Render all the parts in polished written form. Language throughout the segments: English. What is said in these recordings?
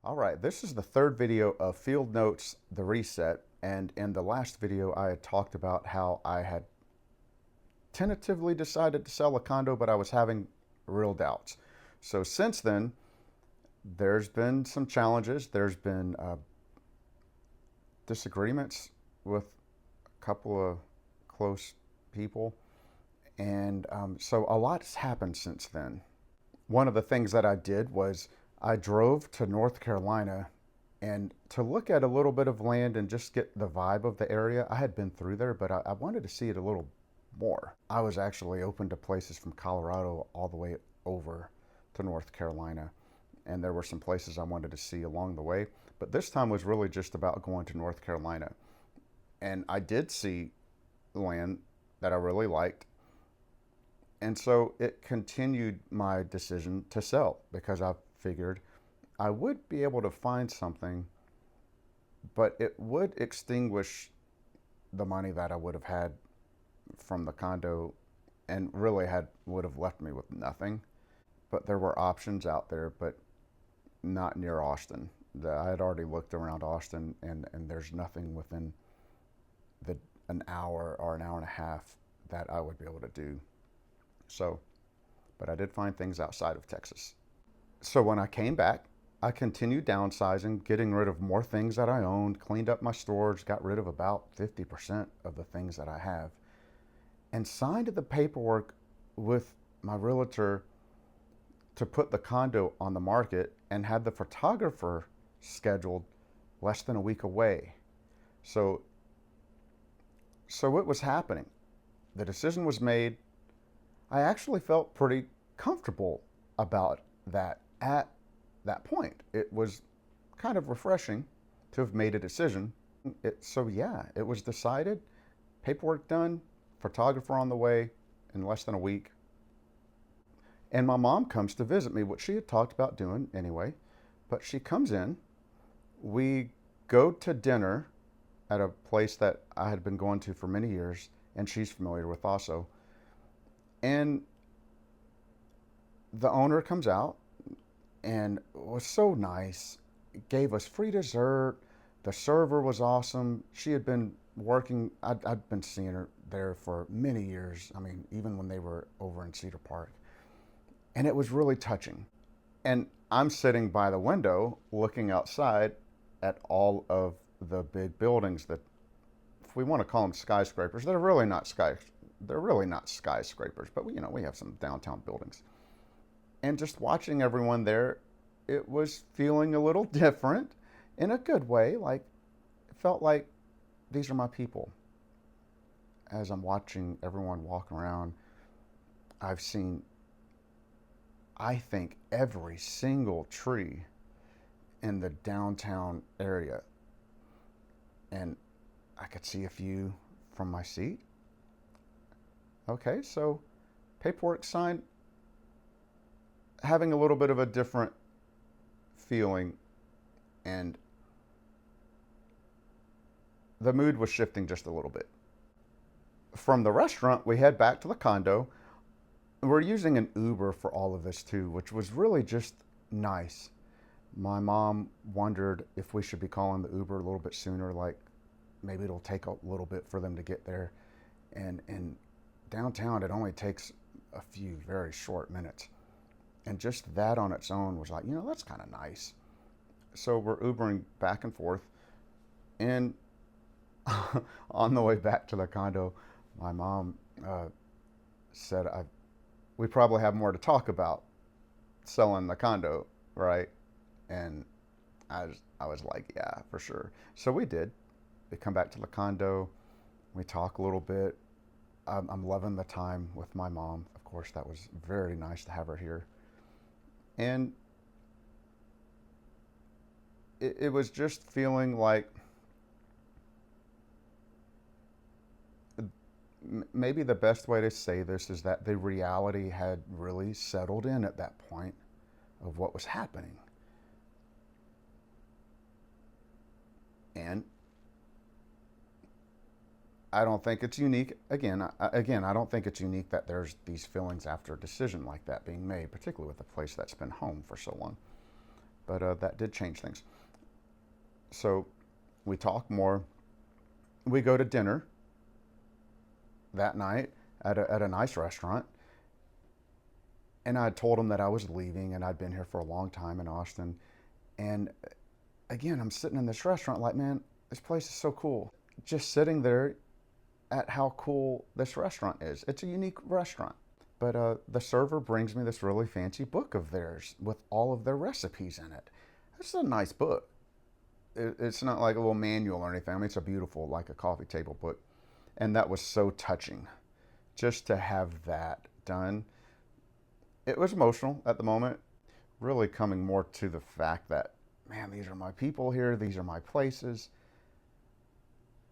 All right, this is the third video of Field Notes, the reset. And in the last video, I had talked about how I had tentatively decided to sell a condo, but I was having real doubts. So since then, there's been some challenges. There's been disagreements with a couple of close people. And so a lot's happened since then. One of the things that I did was I drove to North Carolina and to look at a little bit of land and just get the vibe of the area. I had been through there, but I wanted to see it a little more. I was actually open to places from Colorado all the way over to North Carolina, and there were some places I wanted to see along the way. But this time was really just about going to North Carolina. And I did see land that I really liked. And so it continued my decision to sell because I figured I would be able to find something, but it would extinguish the money that I would have had from the condo and really would have left me with nothing. But there were options out there, but not near Austin. I had already looked around Austin, and there's nothing within an hour or an hour and a half that I would be able to do. So, but I did find things outside of Texas. So when I came back, I continued downsizing, getting rid of more things that I owned, cleaned up my storage, got rid of about 50% of the things that I have, and signed the paperwork with my realtor to put the condo on the market and had the photographer scheduled less than a week away. So it was happening. The decision was made. I actually felt pretty comfortable about that at that point. It was kind of refreshing to have made a decision. So yeah, it was decided, paperwork done, photographer on the way in less than a week. And my mom comes to visit me, which she had talked about doing anyway. But she comes in, we go to dinner at a place that I had been going to for many years, and she's familiar with also. And the owner comes out and was so nice, gave us free dessert. The server was awesome. She had been working, I'd been seeing her there for many years. I mean, even when they were over in Cedar Park. And it was really touching. And I'm sitting by the window looking outside at all of the big buildings that, if we want to call them skyscrapers, they're really not skyscrapers, but we have some downtown buildings. And just watching everyone there, it was feeling a little different in a good way. Like, it felt like these are my people. As I'm watching everyone walk around, I've seen, I think, every single tree in the downtown area. And I could see a few from my seat. Okay, so paperwork signed, having a little bit of a different feeling, and the mood was shifting just a little bit. From the restaurant, we head back to the condo. We're using an Uber for all of this too, which was really just nice. My mom wondered if we should be calling the Uber a little bit sooner, like maybe it'll take a little bit for them to get there. And downtown, it only takes a few very short minutes. And just that on its own was like, that's kind of nice. So we're Ubering back and forth. And on the way back to the condo, my mom said, we probably have more to talk about selling the condo, right? And I was like, yeah, for sure. So we did. We come back to the condo. We talk a little bit. I'm loving the time with my mom. Of course, that was very nice to have her here. And it was just feeling like maybe the best way to say this is that the reality had really settled in at that point of what was happening. And I don't think it's unique. Again, I don't think it's unique that there's these feelings after a decision like that being made, particularly with a place that's been home for so long. but that did change things. So we talk more. We go to dinner that night at a nice restaurant. And I told him that I was leaving and I'd been here for a long time in Austin. And again, I'm sitting in this restaurant like, man, this place is so cool. Just sitting there at how cool this restaurant is. It's a unique restaurant. But the server brings me this really fancy book of theirs with all of their recipes in it. It's a nice book. It's not like a little manual or anything. I mean, it's a beautiful, like a coffee table book. And that was so touching just to have that done. It was emotional at the moment, really coming more to the fact that, man, these are my people here. These are my places.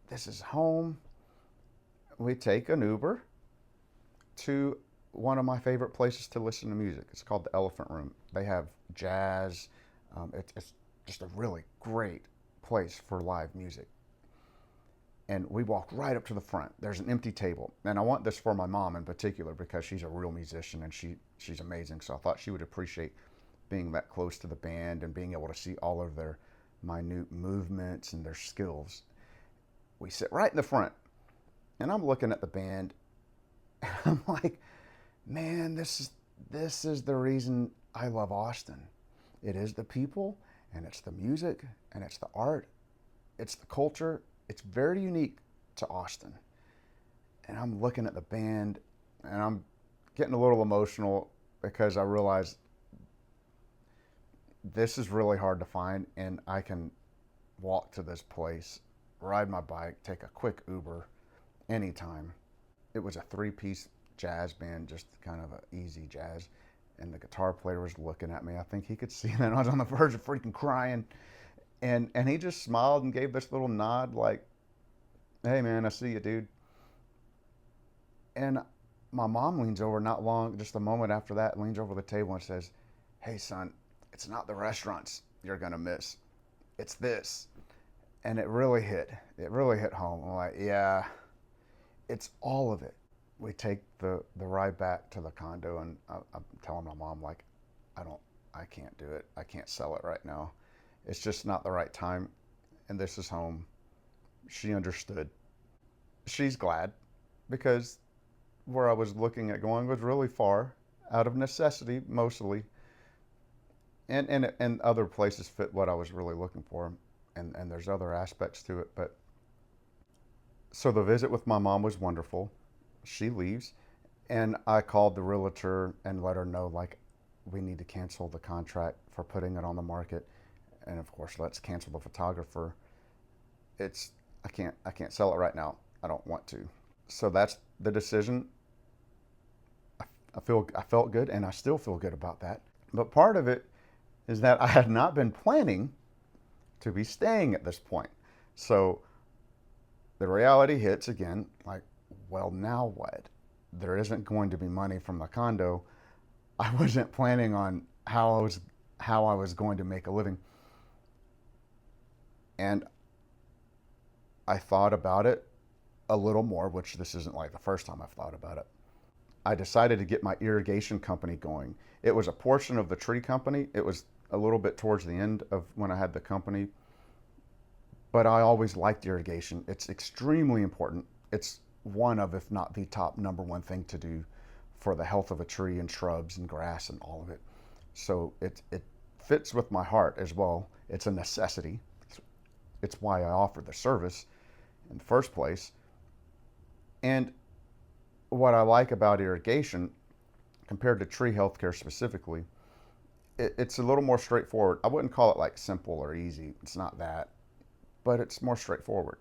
This is home. We take an Uber to one of my favorite places to listen to music. It's called the Elephant Room. They have jazz. It's just a really great place for live music. And we walked right up to the front. There's an empty table. And I want this for my mom in particular because she's a real musician and she's amazing. So I thought she would appreciate being that close to the band and being able to see all of their minute movements and their skills. We sit right in the front. And I'm looking at the band and I'm like, man, this is the reason I love Austin. It is the people, and it's the music, and it's the art, it's the culture. It's very unique to Austin. And I'm looking at the band and I'm getting a little emotional because I realize this is really hard to find, and I can walk to this place, ride my bike, take a quick Uber anytime. It was a 3-piece jazz band, just kind of an easy jazz. And the guitar player was looking at me. I think he could see that I was on the verge of freaking crying. And he just smiled and gave this little nod like, hey man, I see you, dude. And my mom leans over just a moment after that, leans over the table and says, hey son, it's not the restaurants you're gonna miss. It's this. And it really hit home. I'm like, yeah, it's all of it. We take the ride back to the condo, and I'm telling my mom, like, I can't do it. I can't sell it right now. It's just not the right time, and this is home. She understood. She's glad because where I was looking at going was really far, out of necessity mostly, and other places fit what I was really looking for, and there's other aspects to it. But so the visit with my mom was wonderful. She leaves, and I called the realtor and let her know, like, we need to cancel the contract for putting it on the market, and of course let's cancel the photographer. I can't sell it right now. I don't want to. So that's the decision. I felt good, and I still feel good about that. But part of it is that I had not been planning to be staying at this point. So the reality hits again, like, well, now what? There isn't going to be money from the condo. I wasn't planning on how I was going to make a living. And I thought about it a little more, which this isn't like the first time I've thought about it. I decided to get my irrigation company going. It was a portion of the tree company. It was a little bit towards the end of when I had the company. But I always liked irrigation. It's extremely important. It's one of, if not the top number one thing to do for the health of a tree and shrubs and grass and all of it. So it fits with my heart as well. It's a necessity. It's why I offered the service in the first place. And what I like about irrigation compared to tree healthcare specifically, it's a little more straightforward. I wouldn't call it like simple or easy. It's not that, but it's more straightforward.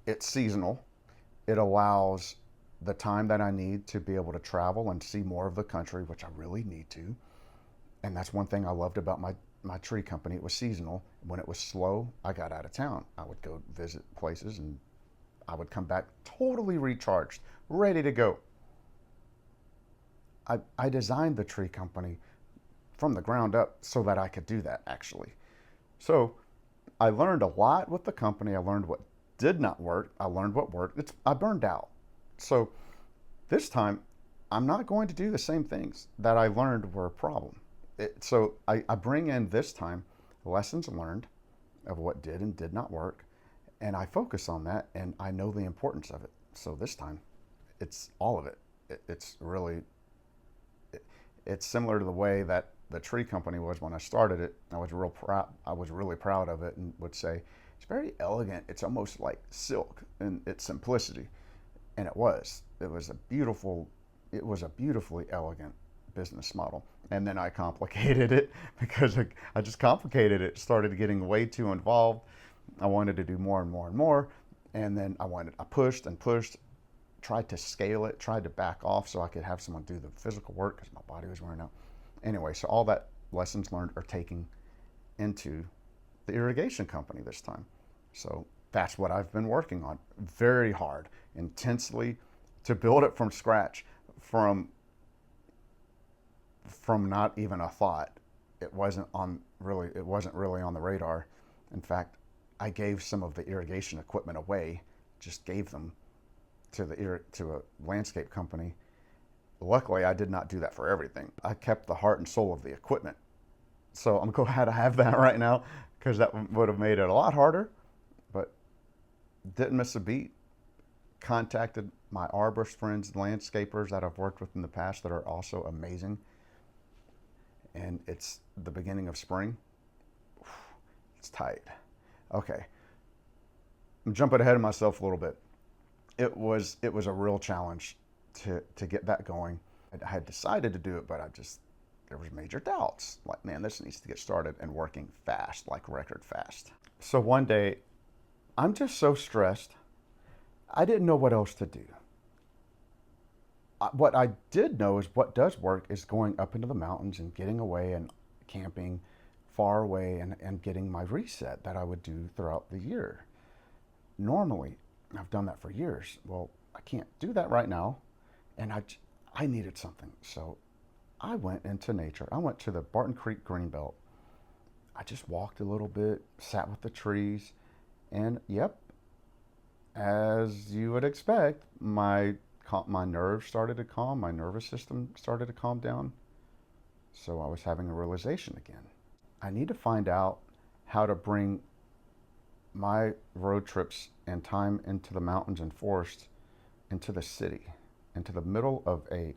It's seasonal. It allows the time that I need to be able to travel and see more of the country, which I really need to. And that's one thing I loved about my tree company. It was seasonal. When it was slow, I got out of town. I would go visit places and I would come back totally recharged, ready to go. I designed the tree company from the ground up so that I could do that, actually. So I learned a lot with the company. I learned what did not work. I learned what worked. I burned out. So this time, I'm not going to do the same things that I learned were a problem. So I bring in this time lessons learned of what did and did not work, and I focus on that, and I know the importance of it. So this time, it's all of it. It's really it's similar to the way that the tree company was when I started it. I was real proud. I was really proud of it, and would say it's very elegant. It's almost like silk in its simplicity, and it was. It was a beautiful. It was a beautifully elegant business model. And then I complicated it because I just complicated it. Started getting way too involved. I wanted to do more and more and more, and then I pushed and pushed, tried to scale it, tried to back off so I could have someone do the physical work because my body was wearing out. Anyway, so all that lessons learned are taking into the irrigation company this time. So that's what I've been working on very hard, intensely, to build it from scratch, from not even a thought. It wasn't really on the radar. In fact, I gave some of the irrigation equipment away, just gave them to a landscape company. Luckily, I did not do that for everything. I kept the heart and soul of the equipment. So I'm glad I have that right now, because that would have made it a lot harder, but didn't miss a beat. Contacted my arborist friends, landscapers that I've worked with in the past that are also amazing. And it's the beginning of spring. It's tight. Okay. I'm jumping ahead of myself a little bit. It was a real challenge to get that going. I had decided to do it, but there was major doubts. Like, man, this needs to get started and working fast, like record fast. So one day, I'm just so stressed. I didn't know what else to do. What I did know is what does work is going up into the mountains and getting away and camping far away and getting my reset that I would do throughout the year. Normally, I've done that for years. Well, I can't do that right now, and I needed something. So I went into nature. I went to the Barton Creek Greenbelt. I just walked a little bit, sat with the trees, and yep, as you would expect, my nerves started to calm, my nervous system started to calm down. So I was having a realization again. I need to find out how to bring my road trips and time into the mountains and forests into the city, into the middle of a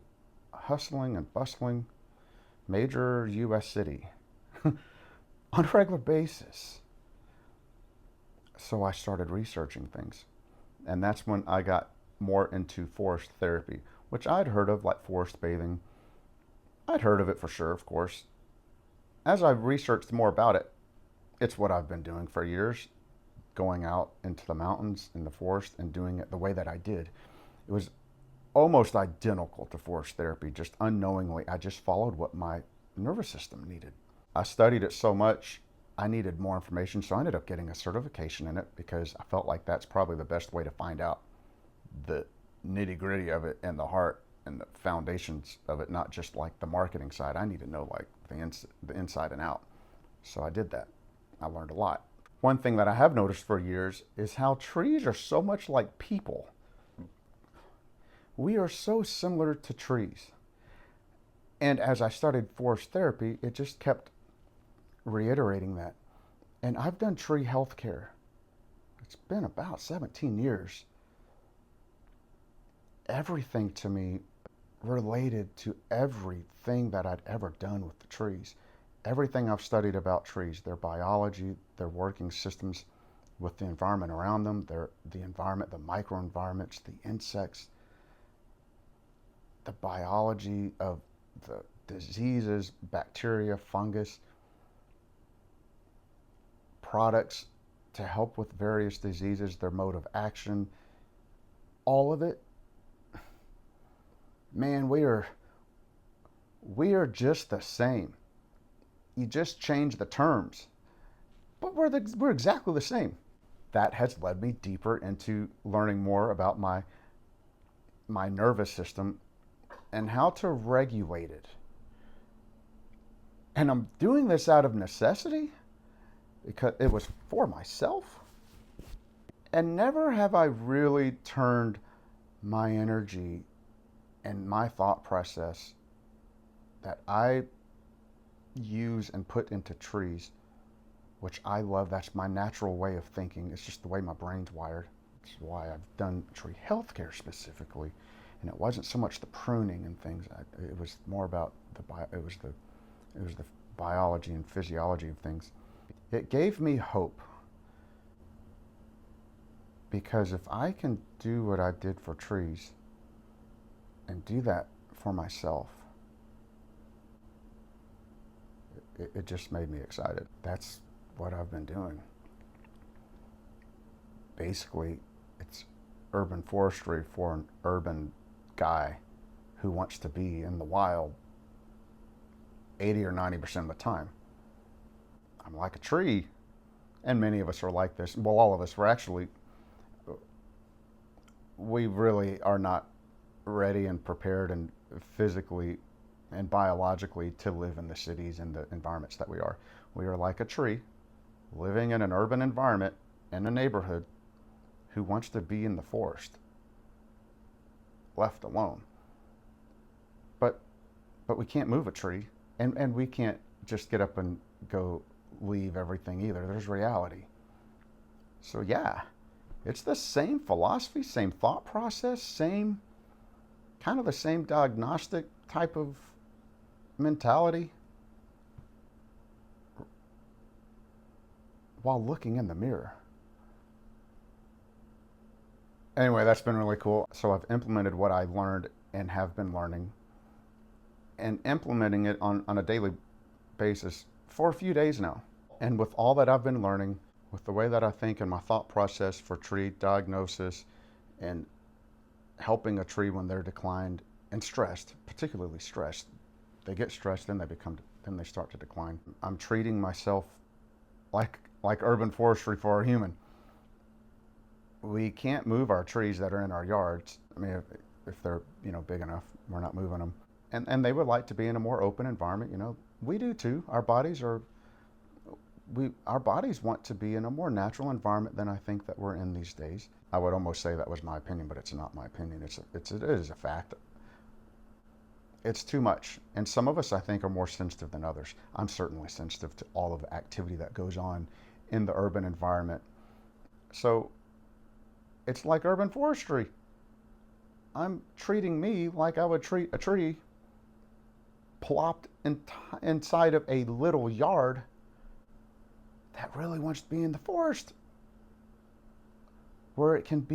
hustling and bustling major U.S. city on a regular basis. So I started researching things. And that's when I got more into forest therapy, which I'd heard of, like forest bathing. I'd heard of it for sure, of course. As I've researched more about it, it's what I've been doing for years, going out into the mountains, in the forest, and doing it the way that I did. It was almost identical to forest therapy, just unknowingly. I just followed what my nervous system needed. I studied it so much, I needed more information, so I ended up getting a certification in it because I felt like that's probably the best way to find out the nitty-gritty of it and the heart and the foundations of it, not just like the marketing side. I need to know like the inside and out. So I did that. I learned a lot. One thing that I have noticed for years is how trees are so much like people. We are so similar to trees. And as I started forest therapy, it just kept reiterating that. And I've done tree health care. It's been about 17 years. Everything to me related to everything that I'd ever done with the trees. Everything I've studied about trees, their biology, their working systems with the environment around them, the environment, the microenvironments, the insects, the biology of the diseases, bacteria, fungus, products to help with various diseases, their mode of action, all of it. Man, we are just the same. You just change the terms, but we're exactly the same. That has led me deeper into learning more about my nervous system and how to regulate it. And I'm doing this out of necessity because it was for myself. And never have I really turned my energy and my thought process that I use and put into trees, which I love. That's my natural way of thinking. It's just the way my brain's wired. It's why I've done tree healthcare specifically, and it wasn't so much the pruning and things. It was more about it was the biology and physiology of things. It gave me hope, because if I can do what I did for trees and do that for myself, it just made me excited. That's what I've been doing. Basically, it's urban forestry for an urban guy who wants to be in the wild 80 or 90% of the time. I'm like a tree, and many of us are like this. Well, all of us. We really are not ready and prepared and physically and biologically to live in the cities and the environments that we are. We are like a tree living in an urban environment in a neighborhood who wants to be in the forest, left alone. But we can't move a tree, and we can't just get up and go leave everything either. There's reality. So yeah, it's the same philosophy, same thought process, same kind of the same diagnostic type of mentality, while looking in the mirror. Anyway, that's been really cool. So I've implemented what I learned and have been learning, and implementing it on a daily basis for a few days now. And with all that I've been learning, with the way that I think and my thought process for tree diagnosis and helping a tree when they're declined and stressed, particularly stressed, they get stressed, then they start to decline. I'm treating myself like urban forestry for a human. We can't move our trees that are in our yards. I mean, if they're big enough, we're not moving them. And they would like to be in a more open environment. We do too. Our bodies want to be in a more natural environment than I think that we're in these days. I would almost say that was my opinion, but it's not my opinion. It is a fact. It's too much. And some of us, I think, are more sensitive than others. I'm certainly sensitive to all of the activity that goes on in the urban environment. So it's like urban forestry. I'm treating me like I would treat a tree plopped inside of a little yard that really wants to be in the forest, where it can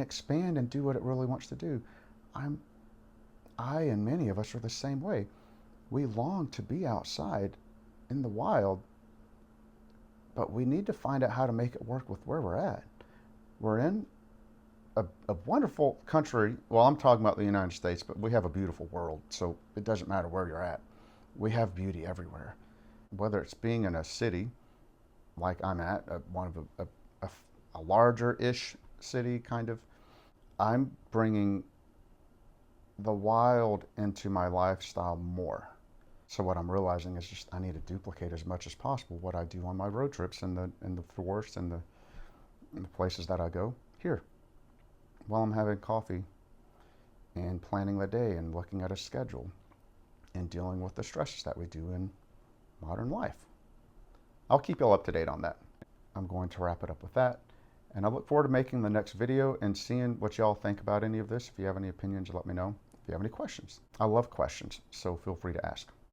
expand and do what it really wants to do. I and many of us are the same way. We long to be outside in the wild, but we need to find out how to make it work with where we're at. We're in a wonderful country. Well, I'm talking about the United States, but we have a beautiful world, so it doesn't matter where you're at. We have beauty everywhere. Whether it's being in a city like I'm at, one of a larger-ish city kind of, I'm bringing the wild into my lifestyle more. So what I'm realizing is just I need to duplicate as much as possible what I do on my road trips in the forests and the places that I go here, while I'm having coffee and planning the day and looking at a schedule and dealing with the stresses that we do in modern life. I'll keep y'all up to date on that. I'm going to wrap it up with that, and I look forward to making the next video and seeing what y'all think about any of this. If you have any opinions, let me know. If you have any questions, I love questions, so feel free to ask.